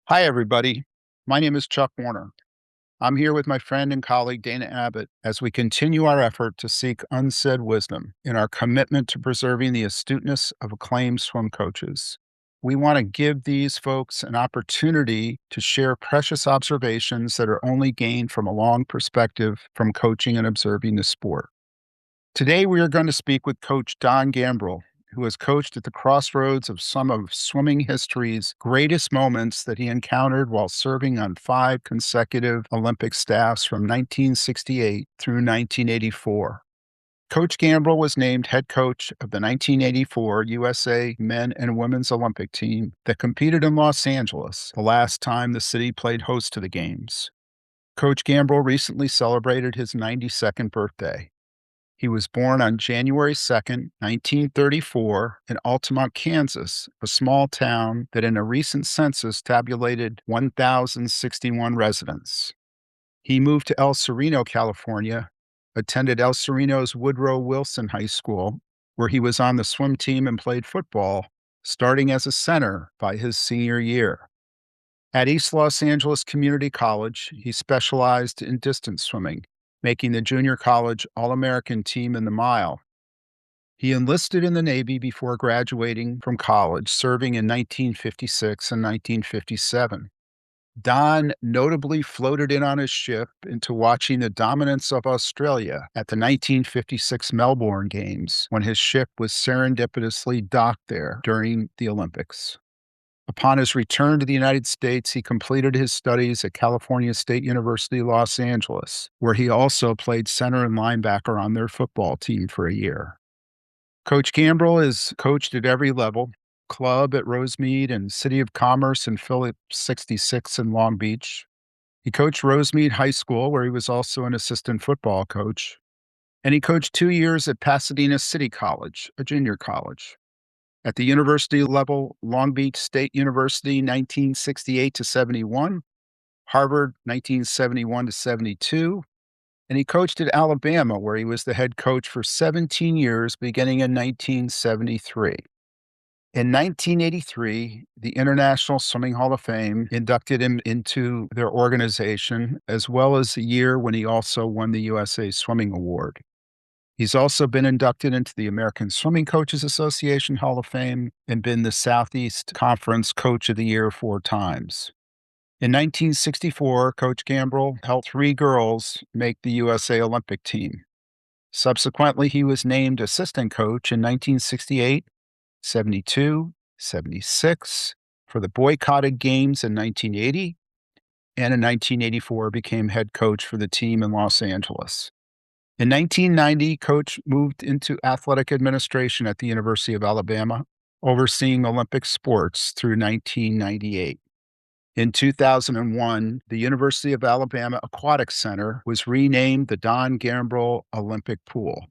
Hi, everybody. My name is Chuck Warner. I'm here with my friend and colleague Dana Abbott as we continue our effort to seek unsaid wisdom in our commitment to preserving the astuteness of acclaimed swim coaches. We want to give these folks an opportunity to share precious observations that are only gained from a long perspective from coaching and observing the sport. Today, we are going to speak with Coach Don Gambril, who has coached at the crossroads of some of swimming history's greatest moments that he encountered while serving on 5 consecutive Olympic staffs from 1968 through 1984. Coach Gambril was named head coach of the 1984 USA men and women's Olympic team that competed in Los Angeles, the last time the city played host to the Games. Coach Gambril recently celebrated his 92nd birthday. He was born on January 2nd, 1934, in Altamont, Kansas, a small town that in a recent census tabulated 1,061 residents. He moved to El Sereno, California, attended El Sereno's Woodrow Wilson High School, where he was on the swim team and played football, starting as a center by his senior year. At East Los Angeles Community College, he specialized in distance swimming, making the junior college All-American team in the mile. He enlisted in the Navy before graduating from college, serving in 1956 and 1957. Don notably floated in on his ship into watching the dominance of Australia at the 1956 Melbourne Games when his ship was serendipitously docked there during the Olympics. Upon his return to the United States, he completed his studies at California State University, Los Angeles, where he also played center and linebacker on their football team for a year. Coach Gambril is coached at every level: club at Rosemead and City of Commerce and Phillips 66 in Long Beach. He coached Rosemead High School, where he was also an assistant football coach. And he coached 2 years at Pasadena City College, a junior college. At the university level, Long Beach State University 1968 to 71, Harvard 1971 to 72, and he coached at Alabama, where he was the head coach for 17 years, beginning in 1973. In 1983, the International Swimming Hall of Fame inducted him into their organization, as well as the year when he also won the USA Swimming Award. He's also been inducted into the American Swimming Coaches Association Hall of Fame and been the Southeast Conference Coach of the Year 4 times. In 1964, Coach Gambril helped 3 girls make the USA Olympic team. Subsequently, he was named assistant coach in 1968, 72, 76 for the boycotted games in 1980, and in 1984 became head coach for the team in Los Angeles. In 1990, Coach moved into athletic administration at the University of Alabama, overseeing Olympic sports through 1998. In 2001, the University of Alabama Aquatic Center was renamed the Don Gambril Olympic Pool.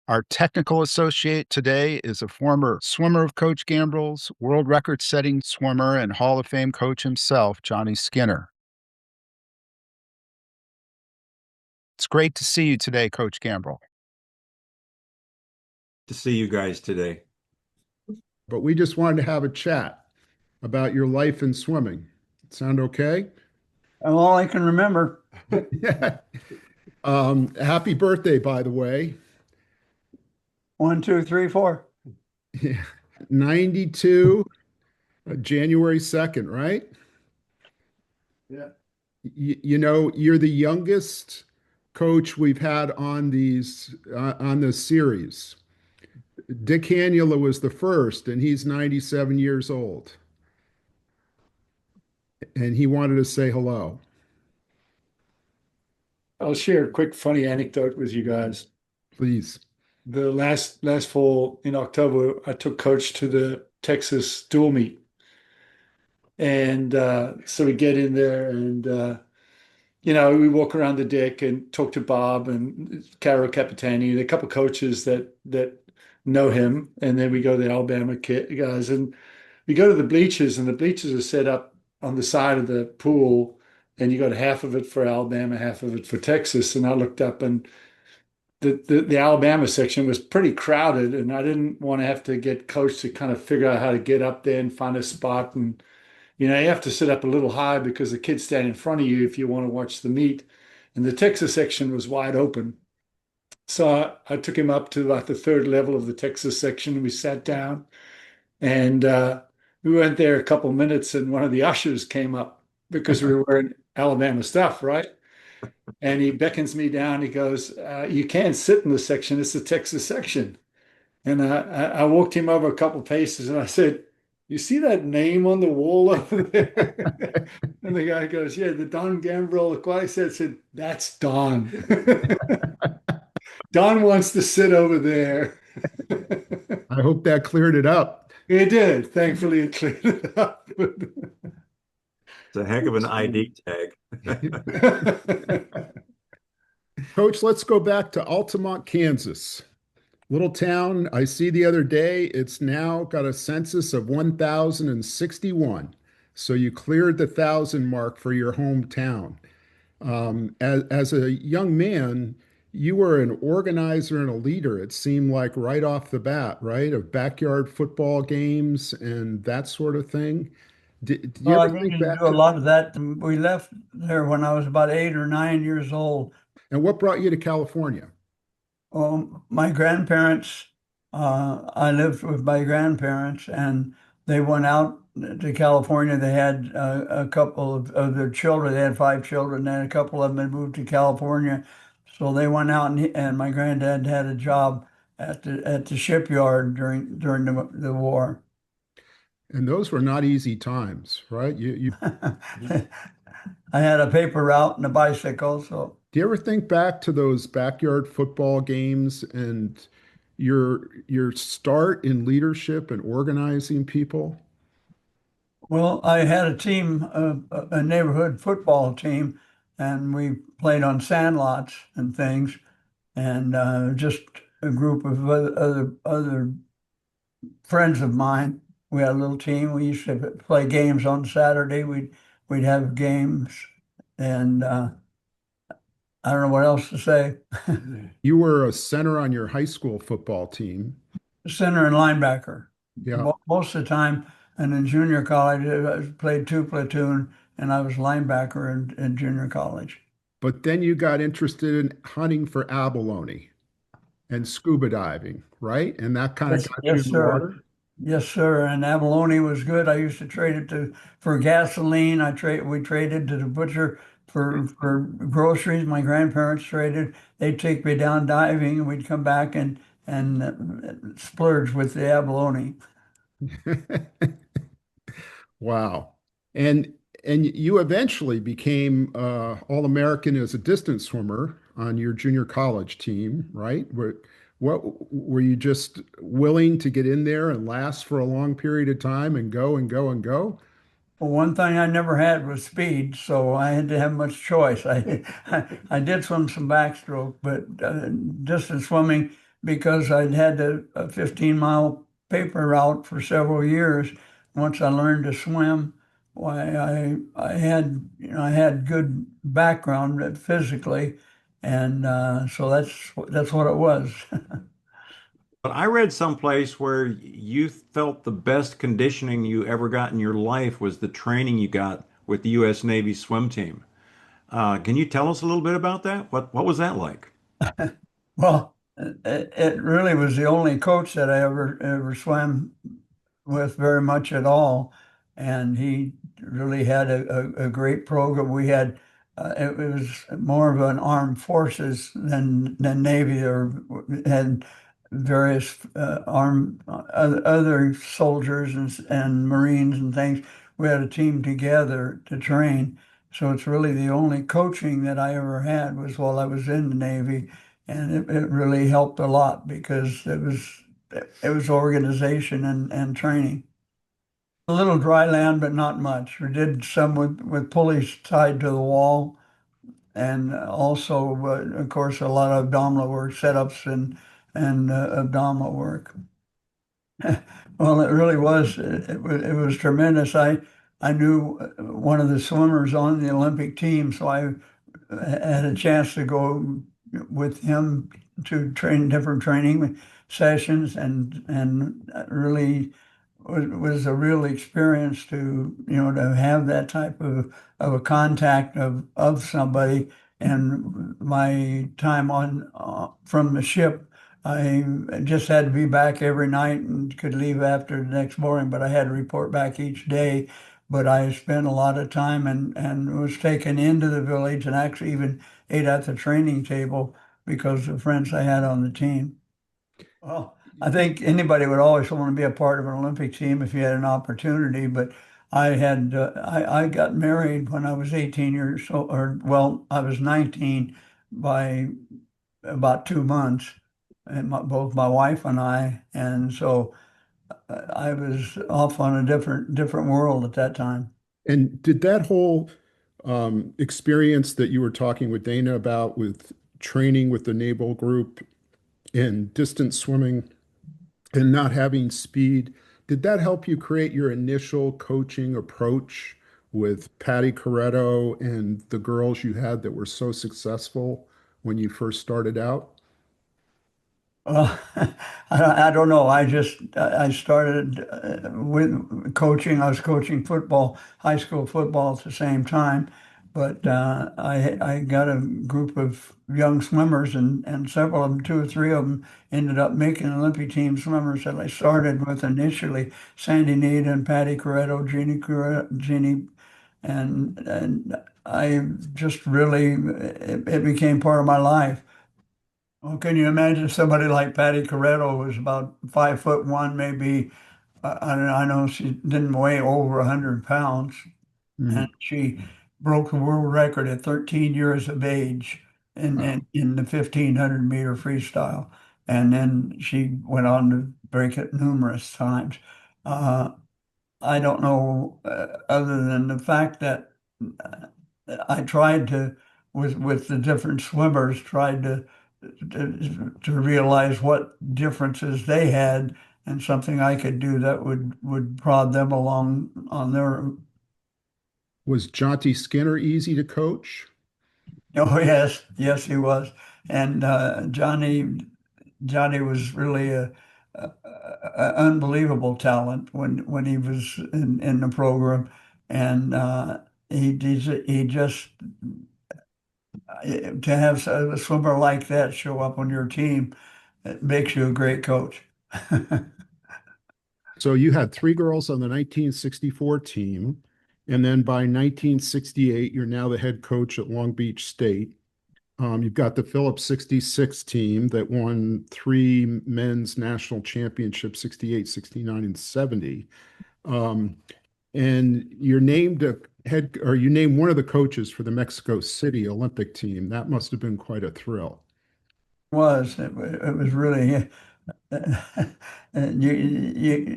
Our technical associate today is a former swimmer of Coach Gambril's, world record-setting swimmer and Hall of Fame coach himself, Johnny Skinner. It's great to see you today, Coach Gambril. To see you guys today. But we just wanted to have a chat about your life in swimming. Sound okay? All I can remember. Yeah. Happy birthday, by the way. 1, 2, 3, 4. Yeah. 92, January 2nd, right? Yeah. You know, you're the youngest coach we've had on this series. Dick Hanula was the first, and he's 97 years old. And he wanted to say hello. I'll share a quick funny anecdote with you guys. Please. The last fall in October, I took Coach to the Texas dual meet. And so we get in there and, we walk around the deck and talk to Bob and Caro Capitani, and a couple of coaches that know him. And then we go to the Alabama guys, and we go to the bleachers, and the bleachers are set up on the side of the pool, and you got half of it for Alabama, half of it for Texas. And I looked up, and the Alabama section was pretty crowded, and I didn't want to have to get Coach to kind of figure out how to get up there and find a spot. And You know, you have to sit up a little high because the kids stand in front of you if you want to watch the meet. And the Texas section was wide open. So I took him up to like the third level of the Texas section. We sat down and we went there a couple minutes, and one of the ushers came up because we were wearing Alabama stuff, right? And he beckons me down. He goes, "You can't sit in this section. It's the Texas section." And I walked him over a couple paces and I said, "You see that name on the wall over there?" And the guy goes, "Yeah, the Don Gambril aquatic set." I said, "That's Don." Don wants to sit over there. I hope that cleared it up. It did. Thankfully, it cleared it up. It's a heck of an ID tag. Coach, let's go back to Altamont, Kansas. Little town I see the other day, it's now got a census of 1,061. So you cleared the 1,000 mark for your hometown. As a young man, you were an organizer and a leader, it seemed like right off the bat, right? Of backyard football games and that sort of thing. Did you Well, I ever really think didn't back do a to, lot of that. We left there when I was about 8 or 9 years old. and what brought you to California? My grandparents, I lived with my grandparents, and they went out to California. They had a couple of their children. They had 5 children, and a couple of them had moved to California. So they went out, and my granddad had a job at the shipyard during the war. And those were not easy times, right? I had a paper route and a bicycle, so. Do you ever think back to those backyard football games and your start in leadership and organizing people? Well, I had a team, a neighborhood football team, and we played on sandlots and things, and just a group of other friends of mine. We had a little team. We used to play games on Saturday. We'd have games, and I don't know what else to say. You were a center on your high school football team. Center and linebacker Yeah. most of the time, and in junior college, I played two platoon, and I was linebacker in junior college. But then you got interested in hunting for abalone and scuba diving, right? And that kind of Yes, got you yes, in the sir. water. Yes, sir. And abalone was good. I used to trade it for gasoline. We traded to the butcher for groceries. My grandparents traded. They'd take me down diving, and we'd come back and splurge with the abalone. Wow. And you eventually became All-American as a distance swimmer on your junior college team, right? What were you just willing to get in there and last for a long period of time and go and go and go? Well, one thing I never had was speed, so I had to have much choice. I did swim some backstroke, but distance swimming, because I'd had a 15-mile paper route for several years. Once I learned to swim, why I had I had good background physically, and so that's what it was. But I read someplace where you felt the best conditioning you ever got in your life was the training you got with the U.S. Navy swim team. Can you tell us a little bit about that? What was that like? Well, it really was the only coach that I ever swam with very much at all, and he really had a great program. We had it was more of an armed forces than Navy, or had various armed other soldiers and Marines and things. We had a team together to train. So it's really the only coaching that I ever had was while I was in the Navy, and it really helped a lot because it was organization and training. A little dry land, but not much. We did some with pulleys tied to the wall, and also, of course, a lot of abdominal work, setups and abdominal work. Well, it really was. It was tremendous. I knew one of the swimmers on the Olympic team, so I had a chance to go with him to train different training sessions, and really was a real experience to, to have that type of a contact of somebody. And my time on from the ship, I just had to be back every night and could leave after the next morning, but I had to report back each day. But I spent a lot of time and was taken into the village and actually even ate at the training table because of friends I had on the team. Well, I think anybody would always want to be a part of an Olympic team if you had an opportunity, but I got married when I was 18 years old, or well, I was 19 by about 2 months, and both my wife and I, and so I was off on a different world at that time. And did that whole experience that you were talking with Dana about with training with the naval group and distance swimming and not having speed, did that help you create your initial coaching approach with Patty Coretto and the girls you had that were so successful when you first started out? Well, I don't know. I started with coaching. I was coaching football, high school football at the same time, but I got a group of young swimmers, and several of them, two or three of them, ended up making Olympic team swimmers that I started with initially. Sandy Need and Patty Coretto, Jeannie, and I just really it became part of my life. Well, can you imagine somebody like Patty Coretto was about 5'1", maybe? I know she didn't weigh over 100 pounds, and Mm. she broke the world record at 13 years of age Wow. in the 1500-meter freestyle. And then she went on to break it numerous times. Uh, I don't know, other than the fact that uh, I tried to, with the different swimmers, tried to realize what differences they had and something I could do that would prod them along on their. Was Jonty Skinner easy to coach? Oh yes, yes he was, and Johnny was really a unbelievable talent when he was in the program, and he just to have a swimmer like that show up on your team, it makes you a great coach. So you had three girls on the 1964 team, and then by 1968, you're now the head coach at Long Beach State. You've got the Phillips 66 team that won three men's national championships, 68, 69, and 70. Um, and you're named a head, or you named one of the coaches for the Mexico City Olympic team. That must have been quite a thrill. It was really and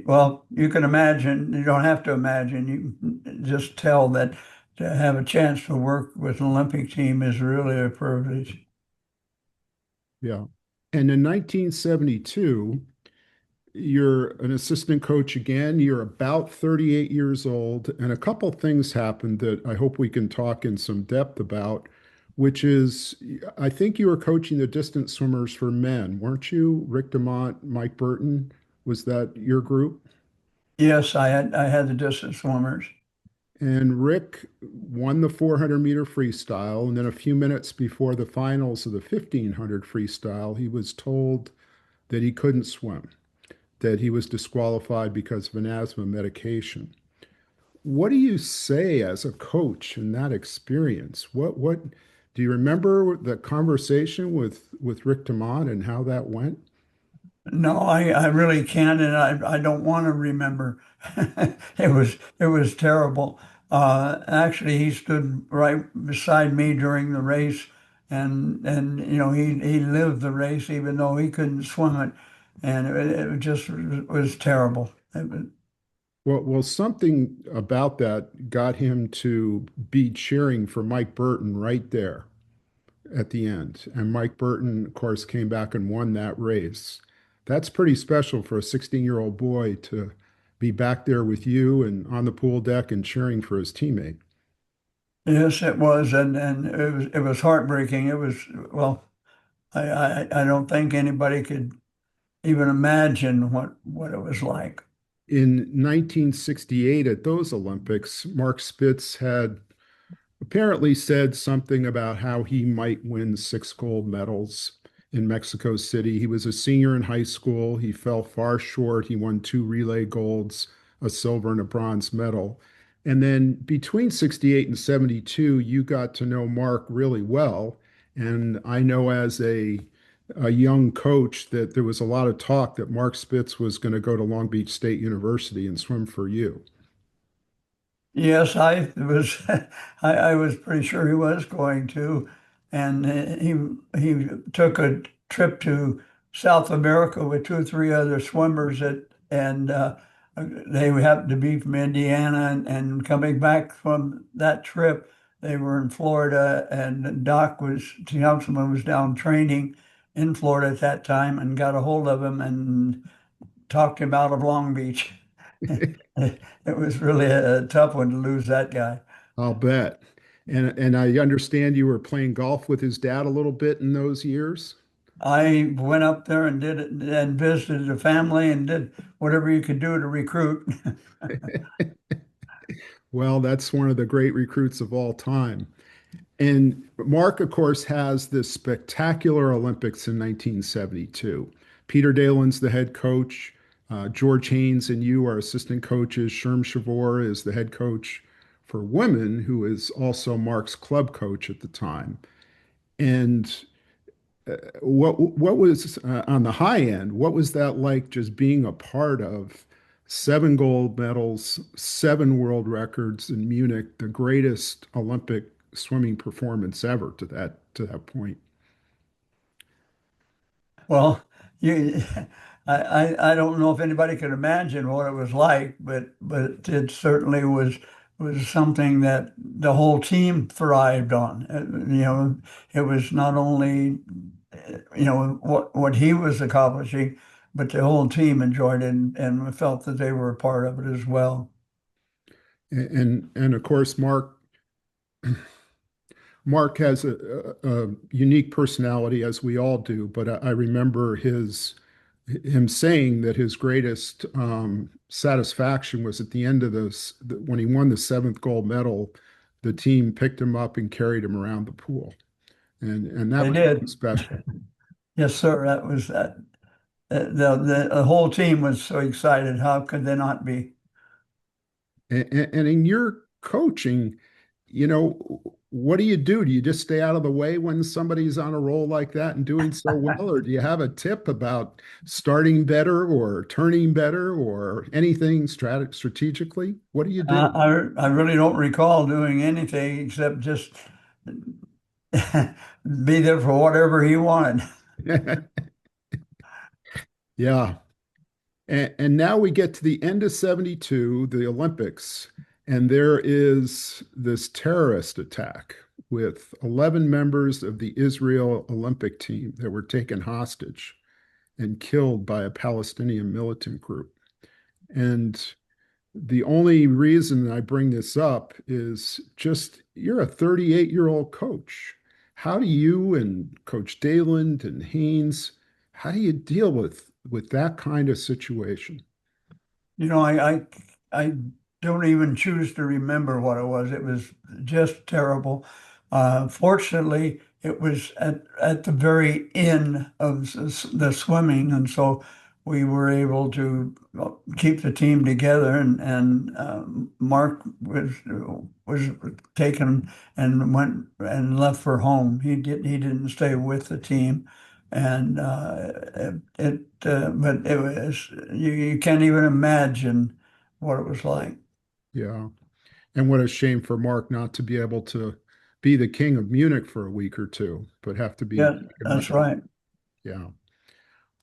well, you can imagine, you don't have to imagine, you can just tell that to have a chance to work with an Olympic team is really a privilege. Yeah. And in 1972, you're an assistant coach again. You're about 38 years old, and a couple things happened that I hope we can talk in some depth about, which is I think you were coaching the distance swimmers for men, weren't you? Rick DeMont, Mike Burton, was that your group? Yes, I had the distance swimmers. And Rick won the 400-meter freestyle, and then a few minutes before the finals of the 1500 freestyle, he was told that he couldn't swim, that he was disqualified because of an asthma medication. What do you say as a coach in that experience? What do you remember the conversation with Rick Demont and how that went? No, I really can't, and I don't want to remember. It was terrible. Actually, he stood right beside me during the race, and he lived the race even though he couldn't swim it, and it just was terrible. Well, something about that got him to be cheering for Mike Burton right there at the end. And Mike Burton, of course, came back and won that race. That's pretty special for a 16-year-old boy to be back there with you and on the pool deck and cheering for his teammate. Yes, it was, and it was heartbreaking. It was well, I don't think anybody could even imagine what it was like. in 1968 at those Olympics, Mark Spitz had apparently said something about how he might win 6 gold medals in Mexico City. He was a senior in high school. He fell far short. He won 2 relay golds, a silver and a bronze medal. And then between 68 and 72, you got to know Mark really well. And I know as a young coach that there was a lot of talk that Mark Spitz was going to go to Long Beach State University and swim for you. Yes, I was. I was pretty sure he was going to, and he took a trip to South America with two or three other swimmers and they happened to be from Indiana, and coming back from that trip, they were in Florida, and Councilman was down training in Florida at that time, and got a hold of him and talked him out of Long Beach. It was really a tough one to lose that guy. I'll bet. And I understand you were playing golf with his dad a little bit in those years. I went up there and did it and visited the family and did whatever you could do to recruit. Well, that's one of the great recruits of all time. And Mark, of course, has this spectacular Olympics in 1972. Peter Dalen's the head coach. George Haynes and you are assistant coaches. Sherm Shavor is the head coach for women, who is also Mark's club coach at the time. And what was on the high end? What was that like, just being a part of 7 gold medals, 7 world records in Munich, the greatest Olympic swimming performance ever to that point? Well, you, I don't know if anybody could imagine what it was like, but it certainly was something that the whole team thrived on. It was not only what he was accomplishing, but the whole team enjoyed it and felt that they were a part of it as well. And of course, Mark has a unique personality, as we all do. But I remember him saying that his greatest satisfaction was at the end of this, when he won the 7th gold medal. The team picked him up and carried him around the pool, and that They was did. special. Yes, sir. That was that. The whole team was so excited. How could they not be? And in your coaching, what do you do? Do you just stay out of the way when somebody's on a roll like that and doing so well? Or do you have a tip about starting better or turning better or anything strategically? What do you do? I really don't recall doing anything except just be there for whatever he wanted. Yeah. And now we get to the end of 72, the Olympics, and there is this terrorist attack with 11 members of the Israel Olympic team that were taken hostage and killed by a Palestinian militant group. And the only reason I bring this up is just you're a 38-year-old coach. How do you and Coach Daland and Haynes, how do you deal with that kind of situation? You know, I don't even choose to remember what it was. It was just terrible. Fortunately, it was at the very end of the swimming, and so we were able to keep the team together. And Mark was taken and went and left for home. He didn't stay with the team, and but it was you can't even imagine what it was like. Yeah. And what a shame for Mark not to be able to be the king of Munich for a week or two, but have to be Yeah, taken that's away. right. Yeah.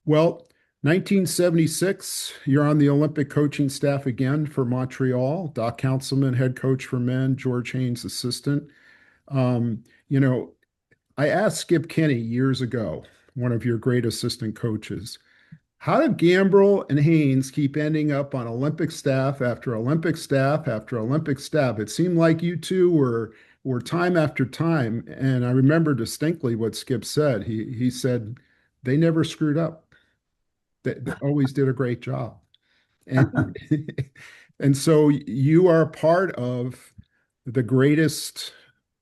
Well, 1976, you're on the Olympic coaching staff again for Montreal. Doc Councilman, head coach for men, George Haynes, assistant. Um, you know, I asked Skip Kinney years ago, one of your great assistant coaches, how did Gambril and Haynes keep ending up on Olympic staff after Olympic staff after Olympic staff? It seemed like you two were time after time. And I remember distinctly what Skip said. He said they never screwed up. They always did a great job. And and so you are part of the greatest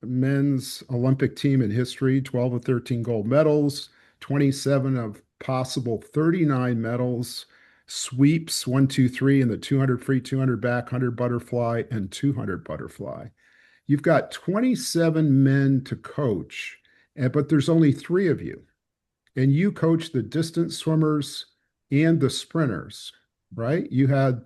men's Olympic team in history, 12 or 13 gold medals, 27 of possible 39 medals, sweeps 1, 2, 3 in the 200 free, 200 back, 100 butterfly, and 200 butterfly. You've got 27 men to coach, but there's only three of you. And you coach the distance swimmers and the sprinters, right? You had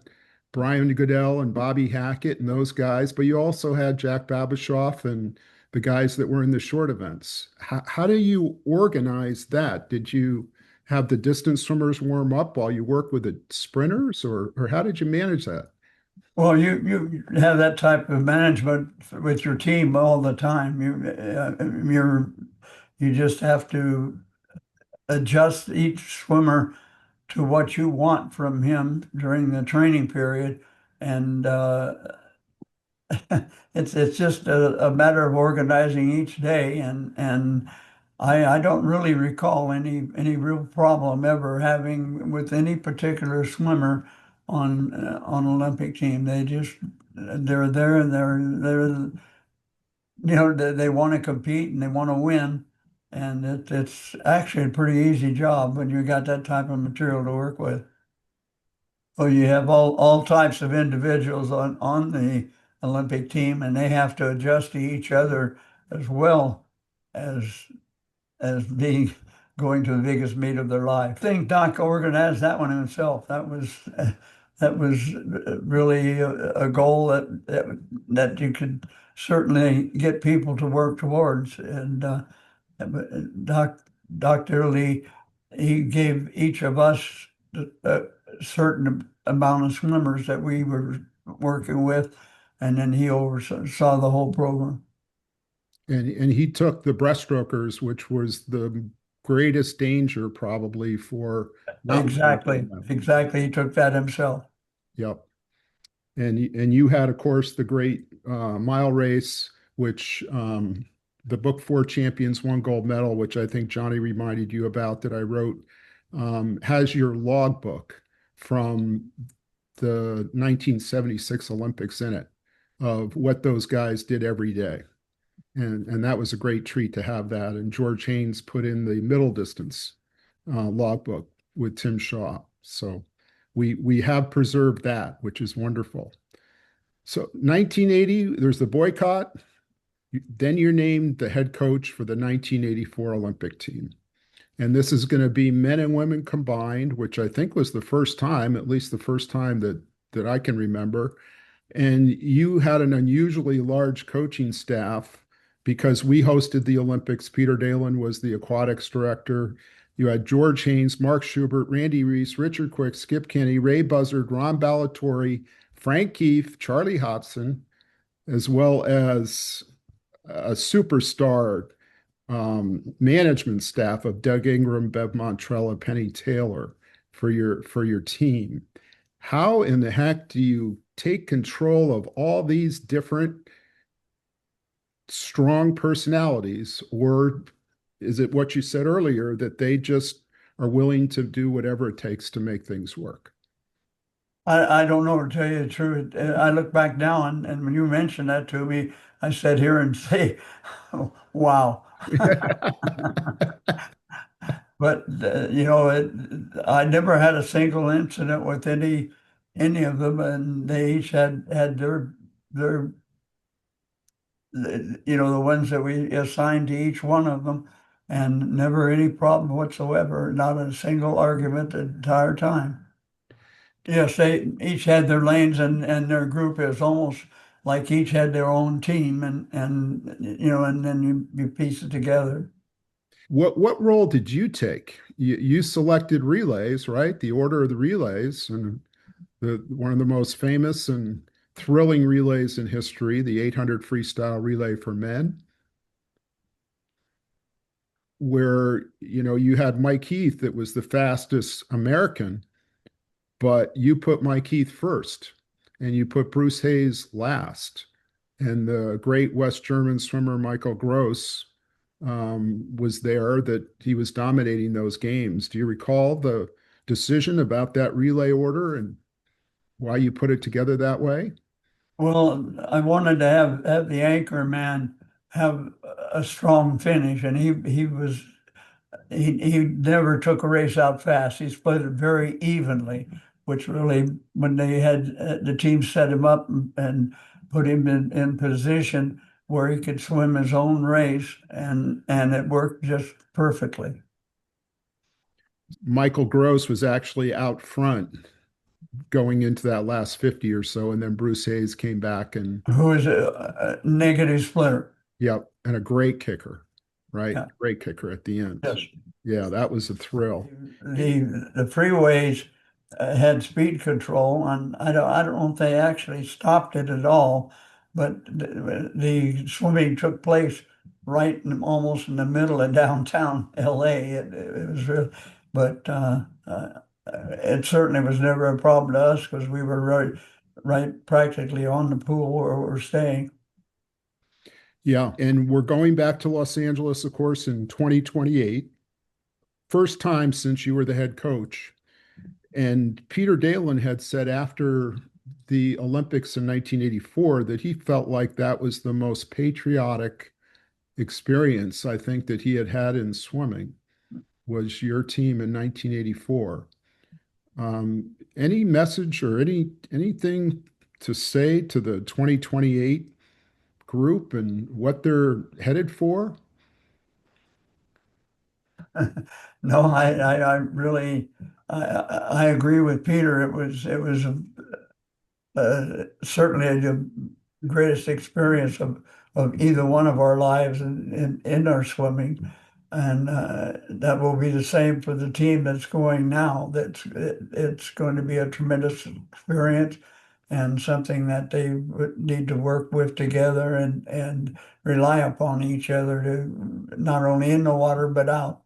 Brian Goodell and Bobby Hackett and those guys, but you also had Jack Babashoff and the guys that were in the short events. How do you organize that? Did you have the distance swimmers warm up while you work with the sprinters, or how did you manage that? Well, you have that type of management with your team all the time. You just have to adjust each swimmer to what you want from him during the training period, and it's just a matter of organizing each day, and I don't really recall any real problem ever having with any particular swimmer on Olympic team. They're there and they're they want to compete and they want to win, and it's actually a pretty easy job when you got that type of material to work with. Well, you have all types of individuals on the Olympic team, and they have to adjust to each other as well as being going to the biggest meet of their life. I think Doc organized that one himself. That was really a goal that you could certainly get people to work towards. And Doc Dr. Lee, he gave each of us a certain amount of swimmers that we were working with, and then he oversaw the whole program. And he took the breaststrokers, which was the greatest danger probably for not Exactly, exactly. He took that himself. Yep. And you had, of course, the great mile race, which the book Four Champions, One Gold Medal, which I think Johnny reminded you about that I wrote, has your logbook from the 1976 Olympics in it of what those guys did every day. And that was a great treat to have that. And George Haynes put in the middle distance logbook with Tim Shaw. So we have preserved that, which is wonderful. So 1980, there's the boycott. Then you're named the head coach for the 1984 Olympic team. And this is going to be men and women combined, which I think was the first time, at least the first time that I can remember. And you had an unusually large coaching staff because we hosted the Olympics. Peter Dalen was the aquatics director. You had George Haynes, Mark Schubert, Randy Reese, Richard Quick, Skip Kenny, Ray Buzzard, Ron Ballatori, Frank Keefe, Charlie Hodson, as well as a superstar management staff of Doug Ingram, Bev Montrella, Penny Taylor for your team. How in the heck do you take control of all these different strong personalities, or is it what you said earlier that they just are willing to do whatever it takes to make things work? I don't know, to tell you the truth. I look back now, and when you mentioned that to me, I sat here and say, oh, wow. But I never had a single incident with any of them, and they each had their the ones that we assigned to each one of them, and never any problem whatsoever. Not a single argument the entire time. Yes, they each had their lanes, and their group is almost like each had their own team, and then you piece it together. What role did you take? You selected relays, right? The order of the relays, and one of the most famous and thrilling relays in history, the 800 freestyle relay for men, where you had Mike Heath that was the fastest American, but you put Mike Heath first, and you put Bruce Hayes last, and the great West German swimmer Michael Gross was there, that he was dominating those games. Do you recall the decision about that relay order? And Why you put it together that way? Well, I wanted to have the anchor man have a strong finish, and he never took a race out fast. He split it very evenly, which really, when they had the team set him up and put him in position where he could swim his own race, and it worked just perfectly. Michael Gross was actually out front going into that last 50 or so, and then Bruce Hayes came back and, Who is a negative splitter? yep, and a great kicker, right? Yeah. Great kicker at the end. Yes. Yeah, that was a thrill. The freeways had speed control, and I don't know if they actually stopped it at all, but the swimming took place almost in the middle of downtown LA. It was real, but it certainly was never a problem to us because we were right practically on the pool where we're staying. Yeah, and we're going back to Los Angeles, of course, in 2028. First time since you were the head coach. And Peter Dalen had said after the Olympics in 1984 that he felt like that was the most patriotic experience I think that he had had in swimming was your team in 1984. Any message or anything to say to the 2028 group and what they're headed for? No, I really I agree with Peter. It was certainly the greatest experience of either one of our lives in our swimming. And that will be the same for the team that's going now. It's going to be a tremendous experience and something that they would need to work with together and rely upon each other to not only in the water but out.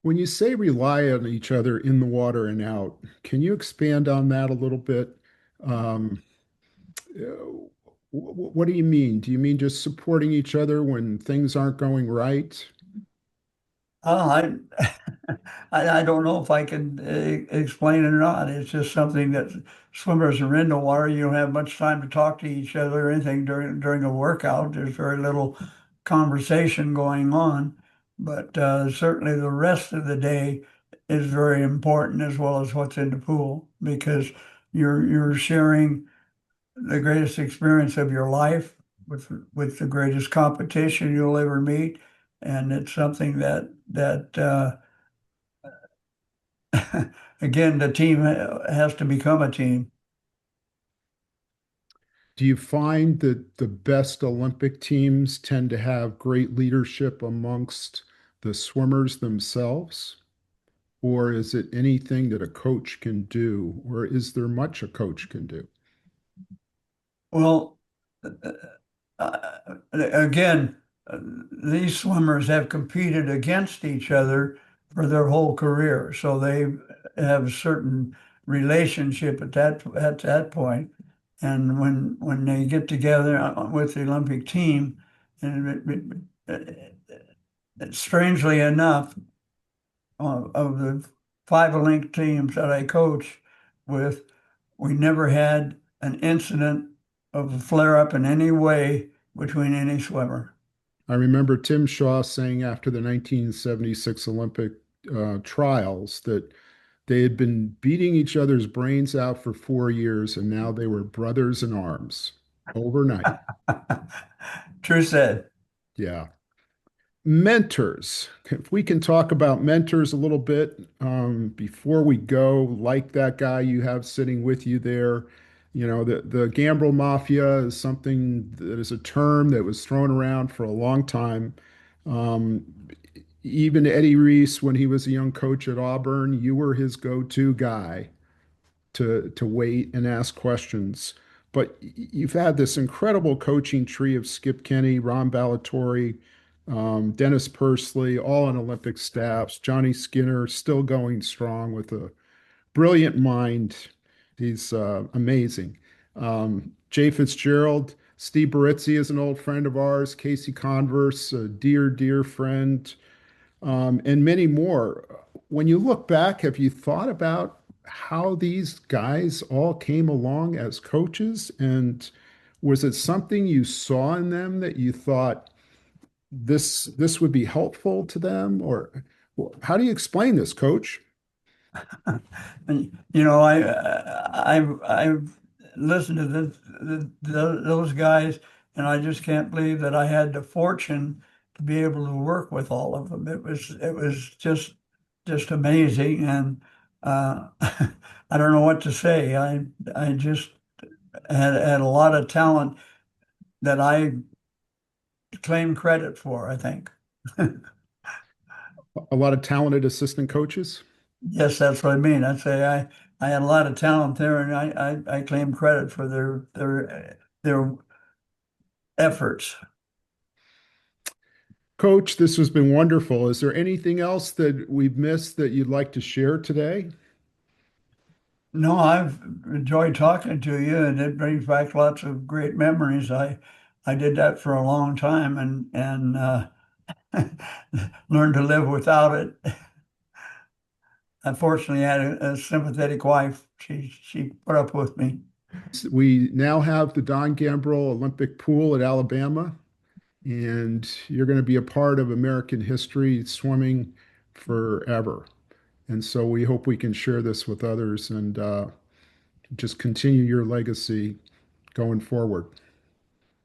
When you say rely on each other in the water and out, can you expand on that a little bit? Um, what do you mean? Do you mean just supporting each other when things aren't going right? I I don't know if I can explain it or not. It's just something that swimmers are in the water. You don't have much time to talk to each other or anything during a workout. There's very little conversation going on, but certainly the rest of the day is very important as well as what's in the pool because you're sharing the greatest experience of your life with the greatest competition you'll ever meet, and it's something that again the team has to become a team. Do you find that the best Olympic teams tend to have great leadership amongst the swimmers themselves? Or is it anything that a coach can do? Or is there much a coach can do? Well, again, these swimmers have competed against each other for their whole career, so they have a certain relationship at that point. And when they get together with the Olympic team, and strangely enough, of the five Olympic teams that I coach with, we never had an incident of a flare up in any way between any swimmer. I remember Tim Shaw saying after the 1976 Olympic trials that they had been beating each other's brains out for 4 years and now they were brothers in arms overnight. True said. Yeah. Mentors. If we can talk about mentors a little bit before we go, like that guy you have sitting with you there. You know, the Gambril Mafia is something that is a term that was thrown around for a long time. Um, Even Eddie Reese, when he was a young coach at Auburn, you were his go-to guy to wait and ask questions. But you've had this incredible coaching tree of Skip Kenny, Ron Ballatori, Dennis Pursley, all on Olympic staffs. Johnny Skinner still going strong with a brilliant mind. He's amazing. Jay Fitzgerald, Steve Baritzi is an old friend of ours. Casey Converse, a dear, dear friend, and many more. When you look back, have you thought about how these guys all came along as coaches? And was it something you saw in them that you thought this would be helpful to them? Or how do you explain this, Coach? And I've listened to those guys, and I just can't believe that I had the fortune to be able to work with all of them. It was just amazing, and I don't know what to say. I just had a lot of talent that I claim credit for, I think. A lot of talented assistant coaches. Yes, that's what I mean. I'd say I had a lot of talent there, and I claim credit for their efforts. Coach, this has been wonderful. Is there anything else that we've missed that you'd like to share today? No, I've enjoyed talking to you, and it brings back lots of great memories. I did that for a long time, and learned to live without it. Unfortunately, I had a sympathetic wife. She put up with me. We now have the Don Gambril Olympic pool at Alabama, and you're going to be a part of American history swimming forever. And so we hope we can share this with others and just continue your legacy going forward.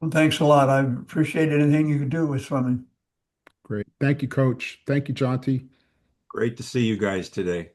Well, thanks a lot. I appreciate anything you can do with swimming. Great. Thank you, Coach. Thank you, Jonty. Great to see you guys today.